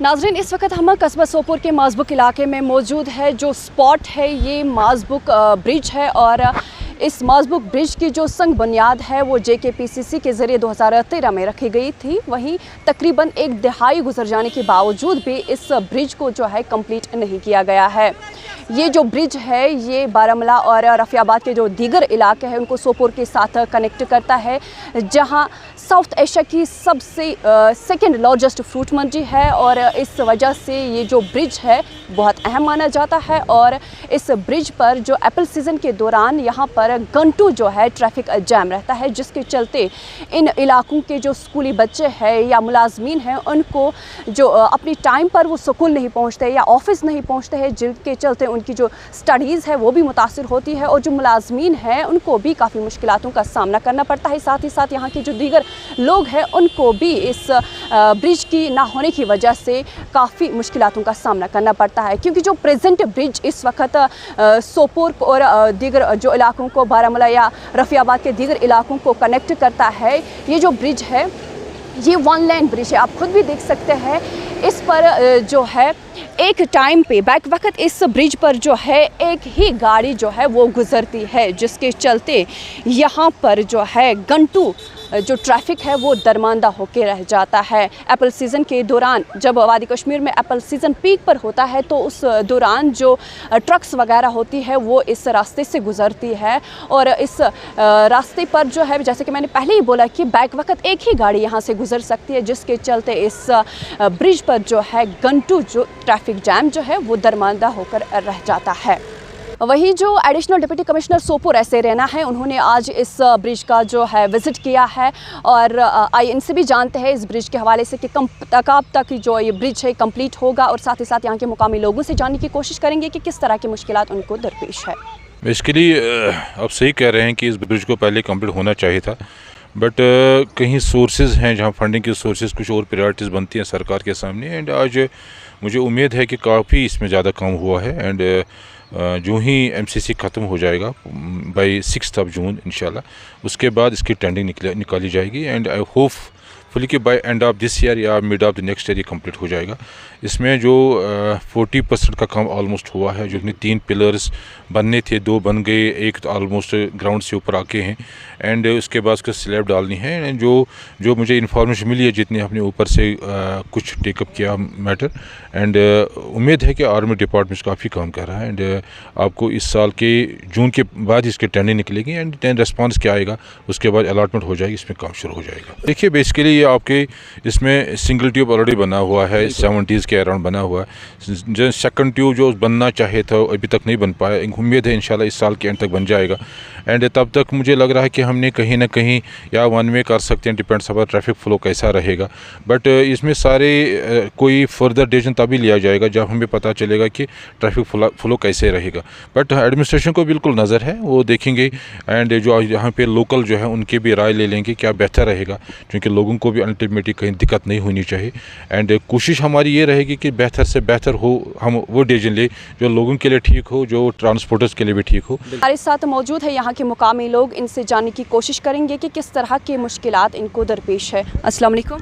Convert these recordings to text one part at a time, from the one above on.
नाज़रीन, इस वक्त हम कस्बा सोपोर के माज़बुक इलाके में मौजूद है। जो स्पॉट है ये माज़बुक ब्रिज है और इस माज़बुक ब्रिज की जो संग बुनियाद है वो JKPCC के ज़रिए 2013 में रखी गई थी। वहीं तकरीबन एक दिहाई गुजर जाने के बावजूद भी इस ब्रिज को जो है कंप्लीट नहीं किया गया है। ये जो ब्रिज है ये बारामूला और रफ़ियाबाद के जो दीगर इलाके हैं उनको सोपोर के साथ कनेक्ट करता है, जहां साउथ एशिया की सबसे सेकंड लार्जेस्ट फ्रूट मंडी है और इस वजह से ये जो ब्रिज है बहुत अहम माना जाता है। और इस ब्रिज पर जो एप्पल सीज़न के दौरान यहाँ पर घंटों जो है ट्रैफिक जैम रहता है, जिसके चलते इन इलाकों के जो स्कूली बच्चे हैं या मुलाजमीन हैं उनको जो अपनी टाइम पर वो स्कूल नहीं पहुँचते या ऑफिस नहीं पहुँचते हैं, जिनके चलते उनकी जो स्टडीज़ है वो भी मुतासिर होती है और जो मुलाजमीन हैं उनको भी काफ़ी मुश्किलातों का सामना करना पड़ता है। साथ ही साथ यहाँ के जो दीगर लोग हैं उनको भी इस ब्रिज की ना होने की वजह से काफ़ी मुश्किलातों का सामना करना पड़ता है, क्योंकि जो प्रेजेंट ब्रिज इस वक्त सोपोर और दीगर जो इलाकों को बारामूला या रफ़ियाबाद के दीगर इलाकों को कनेक्ट करता है, ये जो ब्रिज है ये वन लेन ब्रिज है। आप खुद भी देख सकते हैं इस पर जो है एक टाइम पे बैक वक्त इस ब्रिज पर जो है एक ही गाड़ी जो है वो गुजरती है, जिसके चलते यहाँ पर जो है घंटों जो ट्रैफिक है वो दरमांदा होकर रह जाता है। एप्पल सीज़न के दौरान जब वादी कश्मीर में एप्पल सीज़न पीक पर होता है तो उस दौरान जो ट्रक्स वगैरह होती है वो इस रास्ते से गुज़रती है और इस रास्ते पर जो है जैसे कि मैंने पहले ही बोला कि बैक वक्त एक ही गाड़ी यहाँ से गुज़र सकती है, जिसके चलते इस ब्रिज पर जो है घंटों जो ट्रैफिक जैम जो है वो दरमांदा होकर रह जाता है। वहीं जो एडिशनल डिप्टी कमिश्नर सोपोर ऐसे रहना है, उन्होंने आज इस ब्रिज का जो है विज़िट किया है और इनसे भी जानते हैं इस ब्रिज के हवाले से कि कब तक जो ये ब्रिज है कंप्लीट होगा और साथ ही साथ यहाँ के मुकामी लोगों से जानने की कोशिश करेंगे कि किस तरह की मुश्किलात उनको दरपेश है। बेसिकली आप सही कह रहे हैं कि इस ब्रिज को पहले कंप्लीट होना चाहिए था, बट कहीं सोर्सेज हैं जहाँ फंडिंग की सोर्सेज कुछ और प्रायोरिटीज़ बनती हैं सरकार के सामने। एंड आज मुझे उम्मीद है कि काफ़ी इसमें ज़्यादा काम हुआ है एंड जो ही MCC ख़त्म हो जाएगा बाय 6 जून इंशाल्लाह, उसके बाद इसकी टेंडिंग निकाली जाएगी एंड आई होप फुली कि by end of this year या mid of the next year ये कंप्लीट हो जाएगा। इसमें जो 40% का काम ऑलमोस्ट हुआ है। जो अपने 3 पिलर्स बनने थे 2 बन गए, एक तो ऑलमोस्ट ग्राउंड से ऊपर आके हैं एंड उसके बाद उसको स्लैब डालनी है। एंड जो मुझे इन्फॉर्मेशन मिली है जितने अपने ऊपर से कुछ टेकअप किया मैटर एंड उम्मीद है कि आर्मी डिपार्टमेंट काफ़ी काम कर रहा है एंड आपको इस साल के जून के बाद इसकी टेंडिंग निकलेगी एंड टेन रिस्पॉन्स क्या आएगा उसके बाद अलॉटमेंट हो जाएगी, इसमें काम शुरू हो जाएगा। देखिए बेसिकली ये आपके इसमें सिंगल ट्यूब ऑलरेडी बना हुआ है, 70s के अराउंड बना हुआ है। जो सेकंड ट्यूब जो बनना चाहे था अभी तक नहीं बन पाया, उम्मीद है इंशाल्लाह इस साल के एंड तक बन जाएगा एंड तब तक मुझे लग रहा है कि हमने कहीं ना कहीं या वन वे कर सकते हैं, डिपेंड्स अपॉन ट्रैफिक फ्लो कैसा रहेगा। बट इसमें सारे कोई फर्दर डिसीजन तभी लिया जाएगा जब हमें पता चलेगा कि ट्रैफिक फ्लो कैसे रहेगा। बट एडमिनिस्ट्रेशन को बिल्कुल नज़र है, वो देखेंगे एंड जो यहाँ पे लोकल जो है उनकी भी राय ले लेंगे क्या बेहतर रहेगा, क्योंकि लोगों को भी अल्टीमेटली कहीं दिक्कत नहीं होनी चाहिए एंड कोशिश हमारी ये रहेगी कि बेहतर से बेहतर हो, हम वो डिसीजन ले जो लोगों के लिए ठीक हो, जो ट्रांसपोर्टर्स के लिए भी ठीक हो। हमारे साथ मौजूद है यहाँ के मुकामी लोग, इनसे जानने की कोशिश करेंगे कि किस तरह की मुश्किलात इनको दरपेश है। अस्सलाम वालेकुम।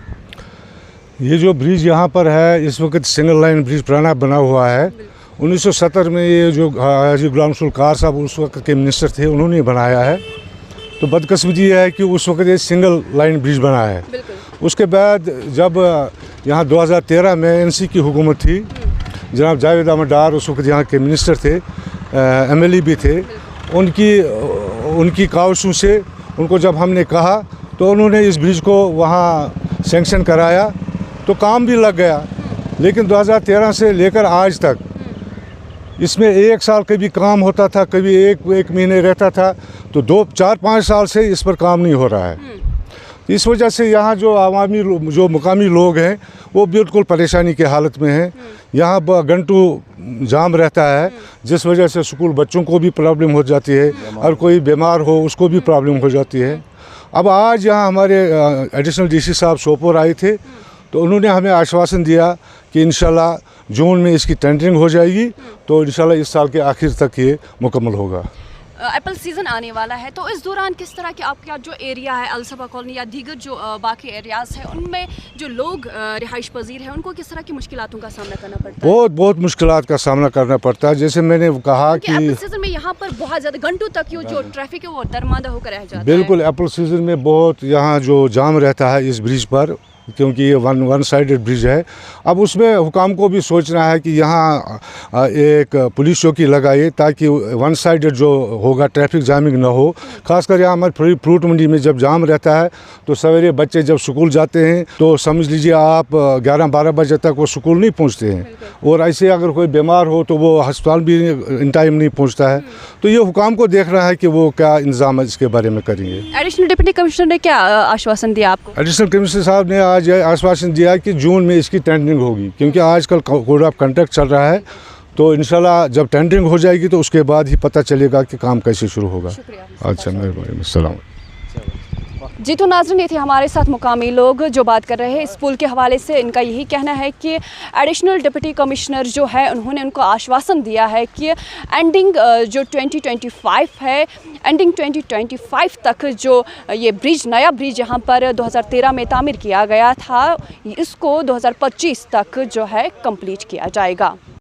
ये जो ब्रिज यहाँ पर है इस वक्त सिंगल लाइन ब्रिज पुराना बना हुआ है। 1970 में ये जो हाजी गुलाम रसूल कार साहब उस वक्त के मिनिस्टर थे उन्होंने बनाया है। तो बदकिस्मती ये है कि उस वक्त ये सिंगल लाइन ब्रिज बना है। उसके बाद जब यहाँ 2013 में NC की हुकूमत थी, जनाब जावेद अहमद डार उस वक्त यहाँ के मिनिस्टर थे, MLE भी थे, उनकी काविशों से उनको जब हमने कहा तो उन्होंने इस ब्रिज को वहाँ सैंक्शन कराया तो काम भी लग गया। लेकिन 2013 से लेकर आज तक इसमें 1 साल कभी काम होता था, कभी एक महीने रहता था, तो 2-4-5 साल से इस पर काम नहीं हो रहा है। इस वजह से यहाँ जो मुकामी लोग हैं वो बिल्कुल परेशानी की हालत में हैं। यहाँ घंटों जाम रहता है, जिस वजह से स्कूल बच्चों को भी प्रॉब्लम हो जाती है और कोई बीमार हो उसको भी प्रॉब्लम हो जाती है। अब आज यहाँ हमारे एडिशनल DC साहब सोपोर आए थे तो उन्होंने हमें आश्वासन दिया कि इंशाल्लाह जून में इसकी टेंडरिंग हो जाएगी, तो इंशाल्लाह इस साल के आखिर तक ये मुकम्मल होगा। एप्पल सीज़न आने वाला है, तो इस दौरान किस तरह के आपका जो एरिया है अलसबा कॉलोनी या दीगर जो बाकी एरियाज़ हैं उनमें जो लोग रिहाइश पजीर हैं उनको किस तरह की मुश्किलातों का सामना करना पड़ता है? बहुत मुश्किलात का सामना करना पड़ता है। जैसे मैंने कहा कि एप्पल सीज़न में यहाँ पर बहुत ज़्यादा घंटों तक ये जो ट्रैफिक है वो दरमांदा होकर रह जाता है। बिल्कुल एप्पल सीज़न में बहुत यहाँ जो जाम रहता है इस ब्रिज पर, क्योंकि ये वन साइडेड ब्रिज है। अब उसमें हुकाम को भी सोचना है कि यहाँ एक पुलिस चौकी लगाए ताकि वन साइडेड जो होगा ट्रैफिक जामिंग ना हो। खासकर यहाँ हमारे फ्रूट मंडी में जब जाम रहता है तो सवेरे बच्चे जब स्कूल जाते हैं तो समझ लीजिए आप 11-12 बजे तक वो स्कूल नहीं पहुँचते हैं, और ऐसे अगर कोई बीमार हो तो वो अस्पताल भी इन टाइम नहीं पहुँचता है। तो ये हुकाम को देखना है कि वो क्या इंतजाम इसके बारे में करेंगे। एडिशनल डिप्टी कमिश्नर ने क्या आश्वासन दिया आपको? एडिशनल कमिश्नर साहब ने आज आश्वासन दिया कि जून में इसकी टेंडरिंग होगी, क्योंकि आजकल कोड ऑफ कंडक्ट चल रहा है। तो इंशाल्लाह जब टेंडरिंग हो जाएगी तो उसके बाद ही पता चलेगा कि काम कैसे शुरू होगा। अच्छा, मेहरबानी, अस्सलाम। जी तो नाज़रीन, ये थे हमारे साथ मुकामी लोग जो बात कर रहे हैं इस पुल के हवाले से। इनका यही कहना है कि एडिशनल डिप्टी कमिश्नर जो है उन्होंने उनको आश्वासन दिया है कि एंडिंग जो 2025 है, एंडिंग 2025 तक जो ये ब्रिज, नया ब्रिज यहाँ पर 2013 में तामीर किया गया था, इसको 2025 तक जो है कंप्लीट किया जाएगा।